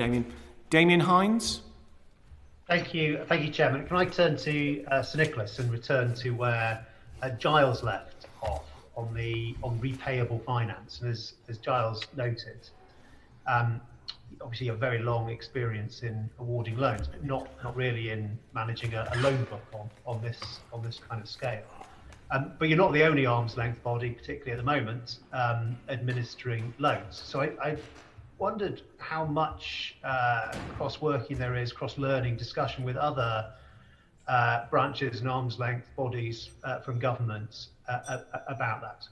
Damien. Damien Hines. Thank you, Chairman. Can I turn to Sir Nicholas and return to where Giles left off on repayable finance? And as Giles noted, obviously a very long experience in awarding loans, but not really in managing a loan book on this kind of scale. But you're not the only arm's length body, particularly at the moment, administering loans. So I wondered how much cross-working there is, cross-learning, discussion with other branches and arm's length bodies from government about that.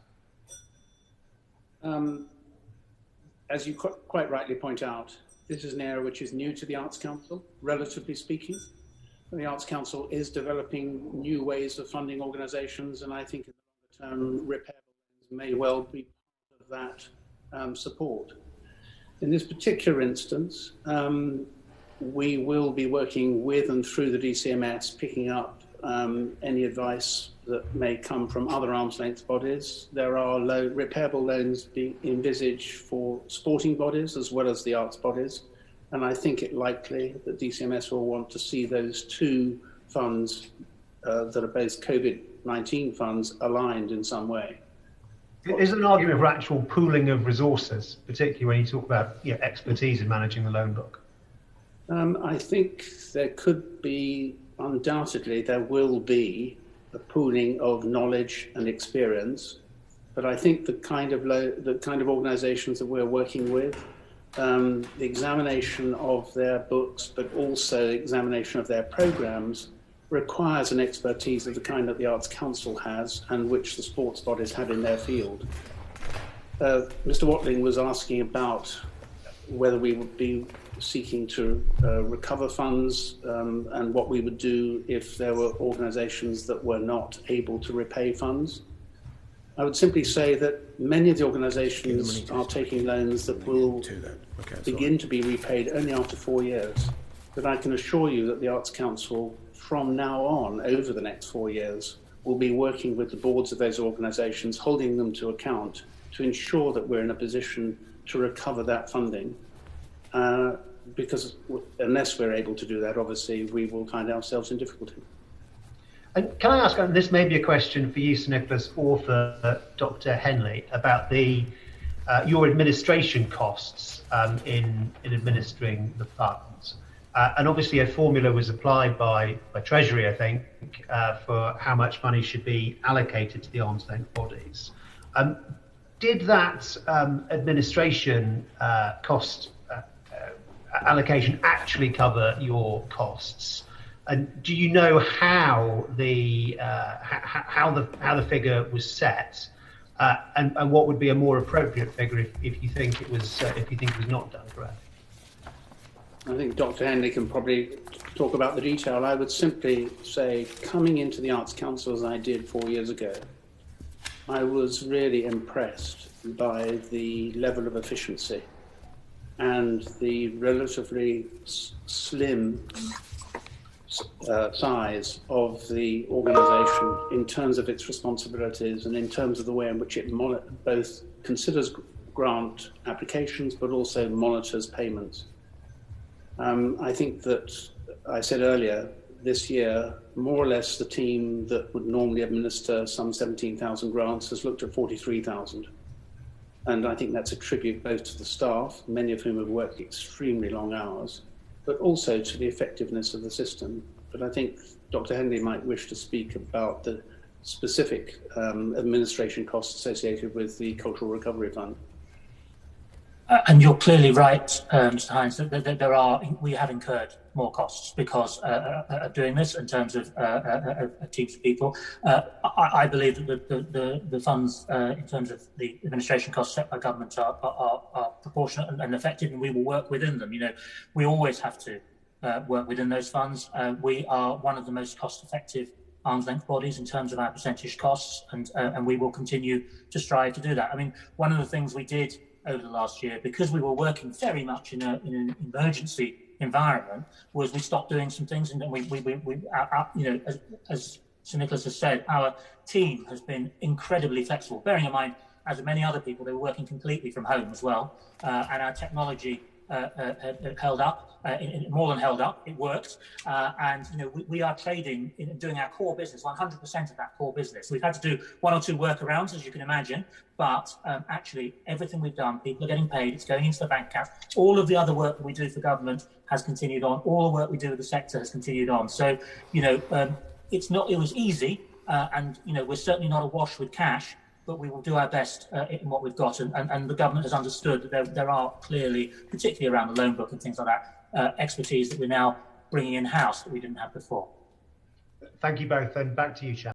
As you quite rightly point out, this is an area which is new to the Arts Council, relatively speaking. The Arts Council is developing new ways of funding organisations, and I think in the longer term, repair may well be part of that support. In this particular instance, we will be working with and through the DCMS, picking up any advice that may come from other arm's length bodies. There are repairable loans being envisaged for sporting bodies as well as the arts bodies. And I think it likely that DCMS will want to see those two funds that are both COVID-19 funds aligned in some way. Is there an argument for actual pooling of resources, particularly when you talk about expertise in managing the loan book? I think there could be, undoubtedly, there will be a pooling of knowledge and experience. But I think the kind of organisations that we're working with, the examination of their books, but also examination of their programmes, requires an expertise of the kind that the Arts Council has and which the sports bodies have in their field. Mr. Watling was asking about whether we would be seeking to recover funds and what we would do if there were organisations that were not able to repay funds. I would simply say that many of the organisations are taking loans that will begin to be repaid only after 4 years. But I can assure you that the Arts Council, from now on, over the next 4 years, will be working with the boards of those organisations, holding them to account to ensure that we're in a position to recover that funding. Because unless we're able to do that, obviously, we will find ourselves in difficulty. And can I ask, and this may be a question for you, Sir Nicholas, or for Dr. Henley, about your administration costs in administering the funds. And obviously a formula was applied by Treasury, I think, for how much money should be allocated to the arm's length bodies. Did that administration cost allocation actually cover your costs? And do you know how the figure was set, and what would be a more appropriate figure if you think it was not done correctly? I think Dr. Henley can probably talk about the detail. I would simply say, coming into the Arts Council as I did 4 years ago, I was really impressed by the level of efficiency and the relatively slim size of the organisation in terms of its responsibilities and in terms of the way in which it both considers grant applications but also monitors payments. I think that I said earlier, this year, more or less the team that would normally administer some 17,000 grants has looked at 43,000. And I think that's a tribute both to the staff, many of whom have worked extremely long hours, but also to the effectiveness of the system. But I think Dr. Henley might wish to speak about the specific administration costs associated with the Cultural Recovery Fund. And you're clearly right, Mr. Hines, that we have incurred more costs because of doing this in terms of teams of people. I believe that the funds in terms of the administration costs set by government are proportionate and effective, and we will work within them. We always have to work within those funds. We are one of the most cost-effective arm's length bodies in terms of our percentage costs, and we will continue to strive to do that. I mean, one of the things we did over the last year, because we were working very much in an emergency environment, was we stopped doing some things, and as Sir Nicholas has said, our team has been incredibly flexible. Bearing in mind, as many other people, they were working completely from home as well, and our technology held up, more than held up. It worked, and we are trading in doing our core business, 100% of that core business. We've had to do one or two workarounds, as you can imagine, but actually everything we've done, people are getting paid. It's going into the bank account. All of the other work that we do for government has continued on. All the work we do with the sector has continued on. So it was easy, and we're certainly not awash with cash, but we will do our best in what we've got. And the government has understood that there are clearly, particularly around the loan book and things like that, expertise that we're now bringing in-house that we didn't have before. Thank you both, and back to you, Chair.